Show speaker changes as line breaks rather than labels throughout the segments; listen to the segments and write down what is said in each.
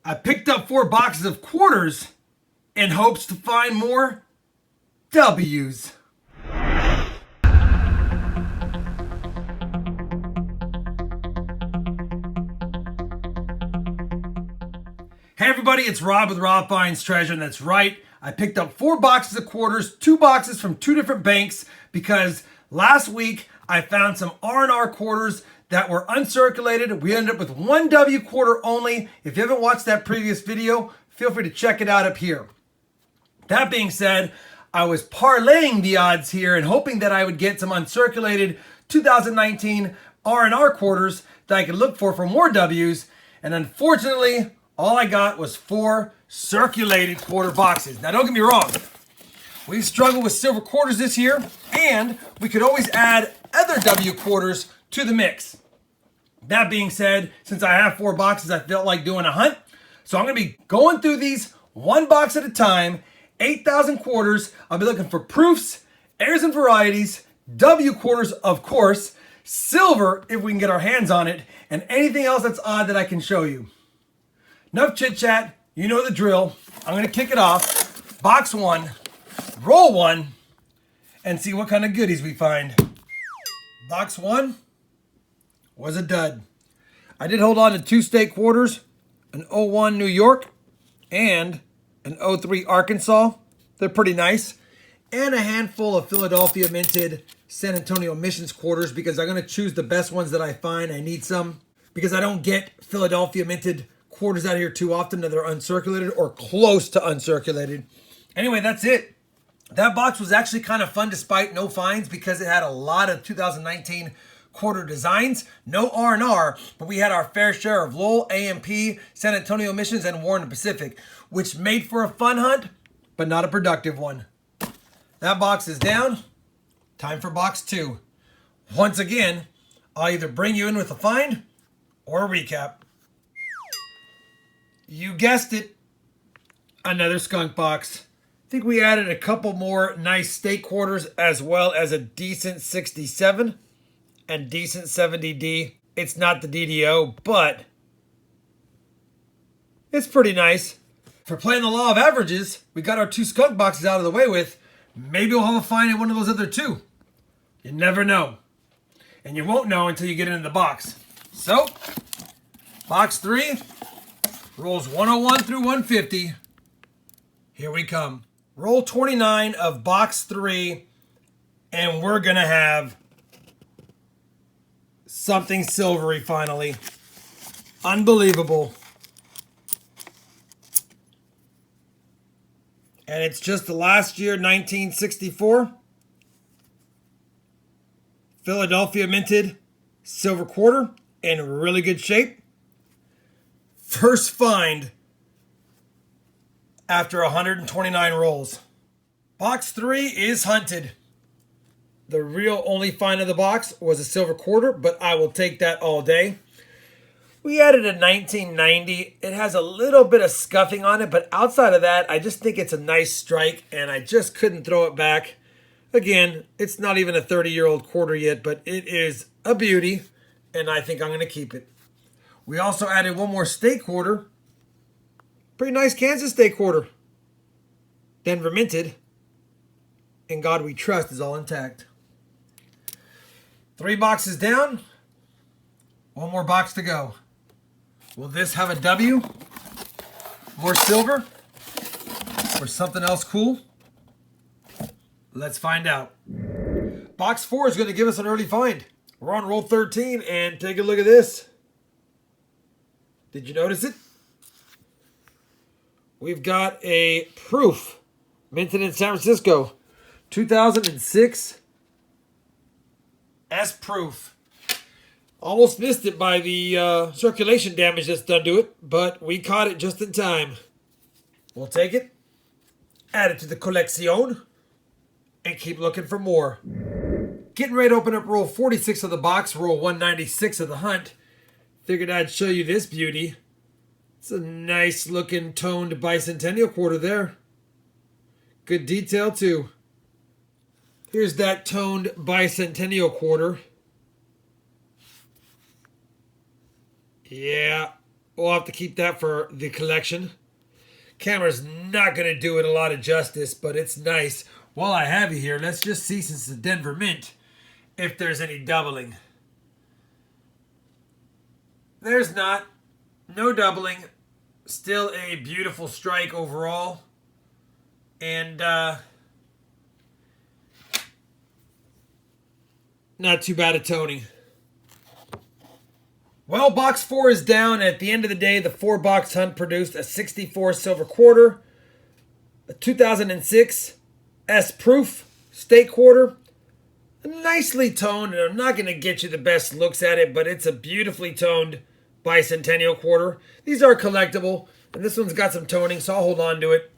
I picked up 4 boxes of quarters in hopes to find more W's. Hey everybody, it's Rob with RobFindsTreasure, and that's right, I picked up 4 boxes of quarters, 2 boxes from 2 different banks, because last week I found some R&R quarters that were uncirculated. We ended up with 1 W quarter only. If you haven't watched that previous video, feel free to check it out up here. That being said, I was parlaying the odds here and hoping that I would get some uncirculated 2019 R&R quarters that I could look for more W's, and unfortunately, all I got was 4 circulated quarter boxes. Now don't get me wrong, we've struggled with silver quarters this year, and we could always add other W quarters to the mix. That being said, since I have 4 boxes, I felt like doing a hunt. So I'm gonna be going through these 1 box at a time, 8,000 quarters. I'll be looking for proofs, errors and varieties, W quarters, of course, silver if we can get our hands on it, and anything else that's odd that I can show you. Enough chit chat, you know the drill. I'm gonna kick it off. Box 1, roll 1, and see what kind of goodies we find. Box 1 was a dud. I did hold on to 2 state quarters, an 01 New York and an 03 Arkansas. They're pretty nice. And a handful of Philadelphia minted San Antonio Missions quarters, because I'm gonna choose the best ones that I find. I need some because I don't get Philadelphia minted quarters out here too often that are uncirculated or close to uncirculated. Anyway, that's it. That box was actually kind of fun despite no finds, because it had a lot of 2019 quarter designs. No R&R, but we had our fair share of Lowell, AMP, San Antonio Missions, and Warren Pacific, which made for a fun hunt, but not a productive one. That box is down. Time for box 2. Once again, I'll either bring you in with a find or a recap. You guessed it, another skunk box. I think we added a couple more nice state quarters, as well as a decent 67 and decent 70D. It's not the DDO, but it's pretty nice. For playing the law of averages, we got our 2 skunk boxes out of the way with. Maybe we'll have a find in one of those other 2. You never know. And you won't know until you get into the box. So, box 3, rolls 101 through 150. Here we come. Roll 29 of box 3, and we're gonna have something silvery finally. Unbelievable. And it's just the last year, 1964. Philadelphia minted silver quarter in really good shape. First find after 129 rolls. Box 3 is hunted. The real only find of the box was a silver quarter, but I will take that all day. We added a 1990. It has a little bit of scuffing on it, but outside of that, I just think it's a nice strike, and I just couldn't throw it back. Again, it's not even a 30-year-old quarter yet, but it is a beauty, and I think I'm going to keep it. We also added 1 more state quarter. Pretty nice Kansas state quarter. Denver minted. In God we trust is all intact. 3 boxes down. 1 more box to go. Will this have a W? More silver? Or something else cool? Let's find out. Box 4 is going to give us an early find. We're on roll 13, and take a look at this. Did you notice it? We've got a proof minted in San Francisco. 2006 S proof. Almost missed it by the circulation damage that's done to it, but we caught it just in time. We'll take it, add it to the collection, and keep looking for more. Getting ready to open up roll 46 of the box, roll 196 of the hunt. Figured I'd show you this beauty. It's a nice looking toned bicentennial quarter there. Good detail too. Here's that toned bicentennial quarter. Yeah. we'll have to keep that for the collection. Camera's not going to do it a lot of justice, but it's nice. While I have you here, let's just see, since it's the Denver Mint, if there's any doubling. There's not. No doubling. Still a beautiful strike overall. And not too bad at toning. Well, box 4 is down. At the end of the day, the 4-box hunt produced a 64 silver quarter, a 2006 S proof state quarter, nicely toned, and I'm not going to get you the best looks at it, but it's a beautifully toned bicentennial quarter. These are collectible, and this one's got some toning, so I'll hold on to it.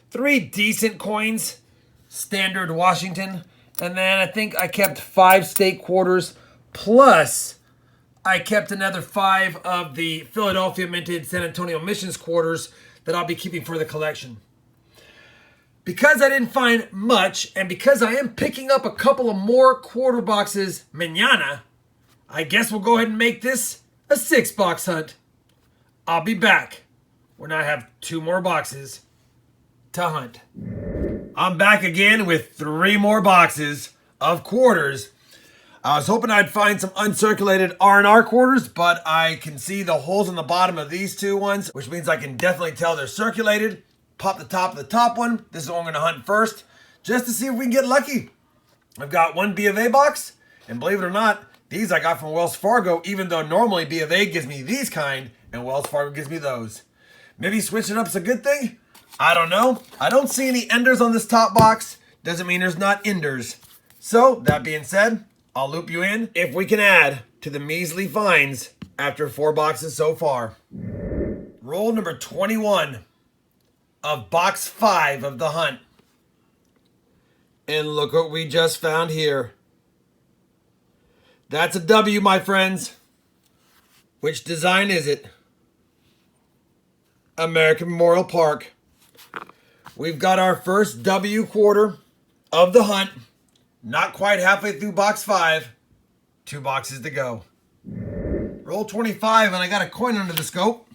3 decent coins, standard Washington, and then I think I kept 5 state quarters, plus I kept another 5 of the Philadelphia minted San Antonio Missions quarters that I'll be keeping for the collection. Because I didn't find much, and because I am picking up a couple of more quarter boxes mañana, I guess we'll go ahead and make this a 6-box hunt. I'll be back when I have 2 more boxes to hunt. I'm back again with 3 more boxes of quarters. I was hoping I'd find some uncirculated R&R quarters, but I can see the holes in the bottom of these 2 ones, which means I can definitely tell they're circulated. Pop the top of the top one. This is what I'm going to hunt first, just to see if we can get lucky. I've got 1 B of A box, and believe it or not, these I got from Wells Fargo, even though normally B of A gives me these kind, and Wells Fargo gives me those. Maybe switching up's a good thing? I don't know. I don't see any enders on this top box. Doesn't mean there's not enders. So, that being said, I'll loop you in if we can add to the measly finds after 4 boxes so far. Roll number 21 of box 5 of the hunt. And look what we just found here. That's a W, my friends. Which design is it? American Memorial Park. We've got our first W quarter of the hunt. Not quite halfway through box 5. 2 boxes to go. Roll 25, and I got a coin under the scope.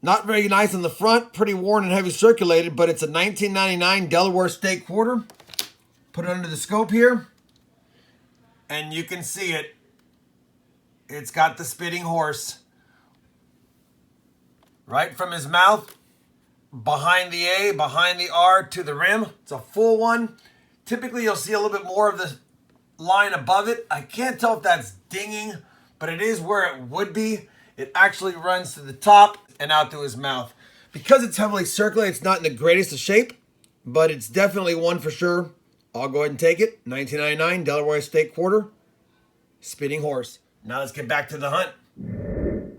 Not very nice on the front. Pretty worn and heavy circulated, but it's a 1999 Delaware state quarter. Put it under the scope here. And you can see it. It's got the spitting horse. Right from his mouth, behind the A, behind the R to the rim. It's a full one. Typically, you'll see a little bit more of the line above it. I can't tell if that's dinging, but it is where it would be. It actually runs to the top and out through his mouth. Because it's heavily circulated, it's not in the greatest of shape, but it's definitely one for sure. I'll go ahead and take it. 1999 Delaware State Quarter. Spitting horse. Now let's get back to the hunt.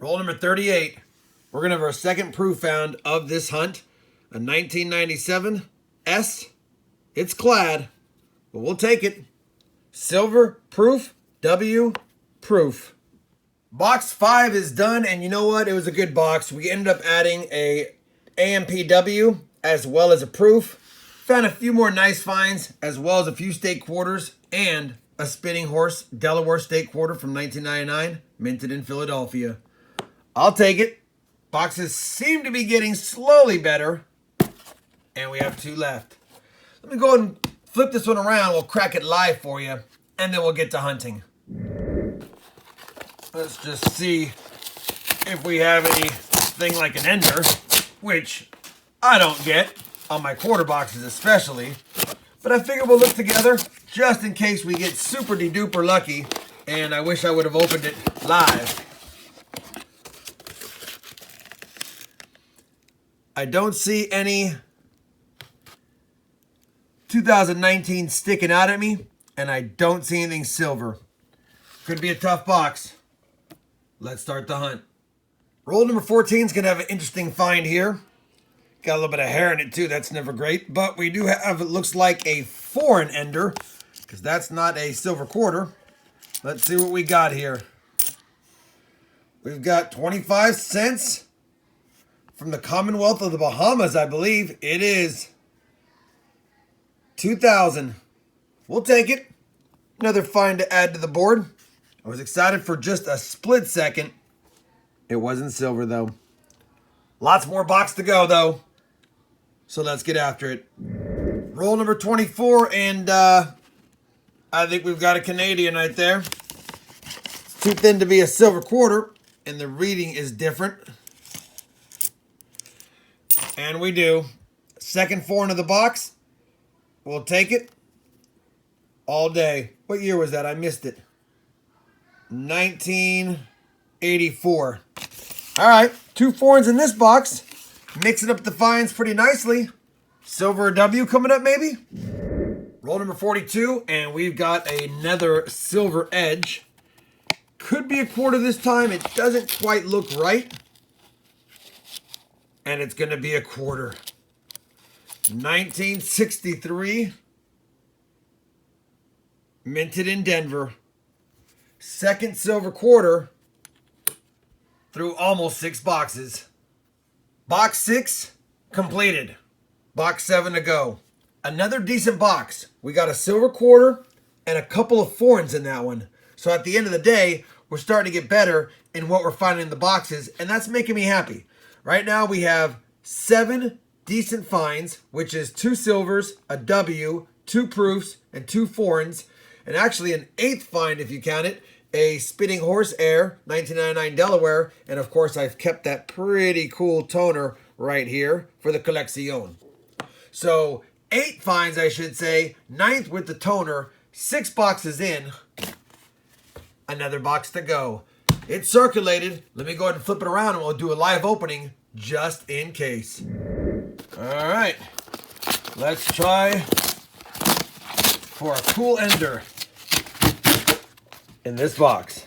Roll number 38. We're going to have our second proof found of this hunt. A 1997 S. It's clad, but we'll take it. Silver proof. W proof. Box 5 is done, and you know what? It was a good box. We ended up adding a AMPW as well as a proof. Found a few more nice finds, as well as a few state quarters and a spitting horse Delaware state quarter from 1999, minted in Philadelphia. I'll take it. Boxes seem to be getting slowly better, and we have 2 left. Let me go ahead and flip this one around. We'll crack it live for you, and then we'll get to hunting. Let's just see if we have anything like an ender, which I don't get on my quarter boxes especially. But I figure we'll look together just in case we get super de-duper lucky, and I wish I would have opened it live. I don't see any 2019 sticking out at me, and I don't see anything silver. Could be a tough box. Let's start the hunt. Roll number 14 is going to have an interesting find here. Got a little bit of hair in it too. That's never great. But we do have, it looks like a foreign ender, because that's not a silver quarter. Let's see what we got here. We've got 25 cents from the Commonwealth of the Bahamas, I believe. It is 2,000. We'll take it. Another find to add to the board. I was excited for just a split second, It wasn't silver though. Lots more box to go though. So let's get after it. Roll number 24, and I think we've got a Canadian right there. It's too thin to be a silver quarter, and the reading is different. And we do. Second four into the box. We'll take it all day. What year was that? I missed it. 1984. All right, 2 foreigns in this box. Mixing up the finds pretty nicely. Silver W coming up maybe. Roll number 42, and we've got another silver edge. Could be a quarter this time. It doesn't quite look right. And it's going to be a quarter. 1963. Minted in Denver. Second silver quarter through almost 6 boxes. Box 6 completed. Box 7 to go. Another decent box. We got a silver quarter and a couple of foreigns in that one. So at the end of the day, we're starting to get better in what we're finding in the boxes, and that's making me happy. Right now we have 7 decent finds, which is 2 silvers, a W, 2 proofs, and 2 foreigns, and actually an 8th find if you count it, a Spitting Horse Air, 1999 Delaware, and of course I've kept that pretty cool toner right here for the collection. So 8 finds, I should say, 9th with the toner, 6 boxes in, another box to go. It's circulated. Let me go ahead and flip it around and we'll do a live opening just in case. All right, let's try for a cool ender in this box.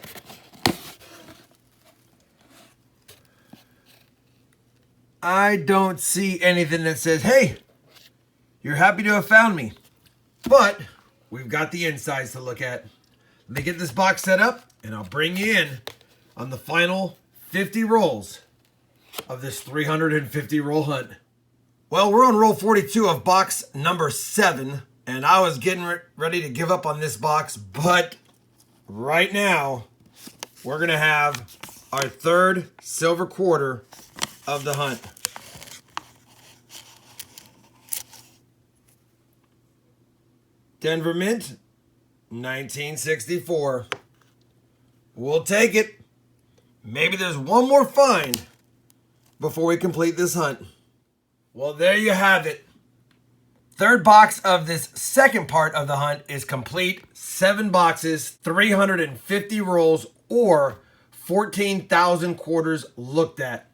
I don't see anything that says, hey, you're happy to have found me. But we've got the insides to look at. Let me get this box set up and I'll bring you in on the final 50 rolls of this 350 roll hunt. Well, we're on roll 42 of box number 7, and I was getting ready to give up on this box, but right now we're gonna have our 3rd silver quarter of the hunt. Denver Mint, 1964. We'll take it. Maybe there's one more find before we complete this hunt. Well, there you have it. 3rd box of this second part of the hunt is complete. 7 boxes, 350 rolls, or 14,000 quarters looked at.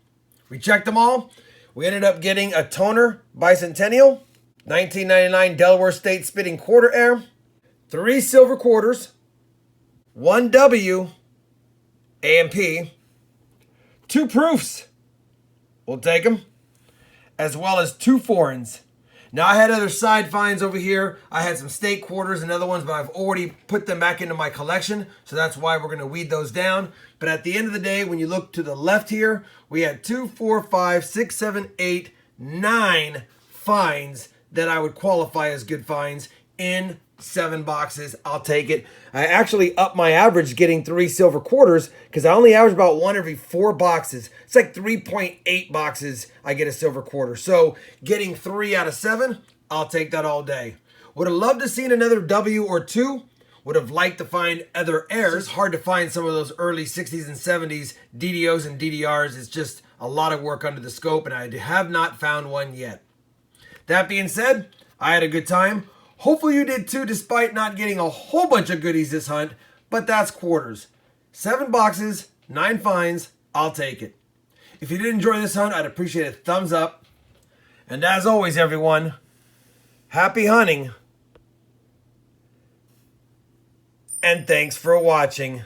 We checked them all. We ended up getting a toner bicentennial, 1999 Delaware State Spitting Quarter Air, 3 silver quarters, 1 W, A&P, 2 proofs, we'll take them, as well as 2 foreigns. Now I had other side finds over here. I had some state quarters and other ones, but I've already put them back into my collection, so that's why we're going to weed those down. But at the end of the day, when you look to the left here, we had 2, 4, 5, 6, 7, 8, 9 finds that I would qualify as good finds in 7 boxes. I'll take it. I actually upped my average getting 3 silver quarters because I only average about 1 every 4 boxes. It's like 3.8 boxes I get a silver quarter. So getting 3 out of 7, I'll take that all day. Would have loved to seen another W or 2. Would have liked to find other airs. It's hard to find some of those early 60s and 70s DDOs and DDRs. It's just a lot of work under the scope, and I have not found one yet. That being said, I had a good time. Hopefully you did too, despite not getting a whole bunch of goodies this hunt, but that's quarters. 7 boxes, 9 finds, I'll take it. If you did enjoy this hunt, I'd appreciate a thumbs up. And as always, everyone, happy hunting. And thanks for watching.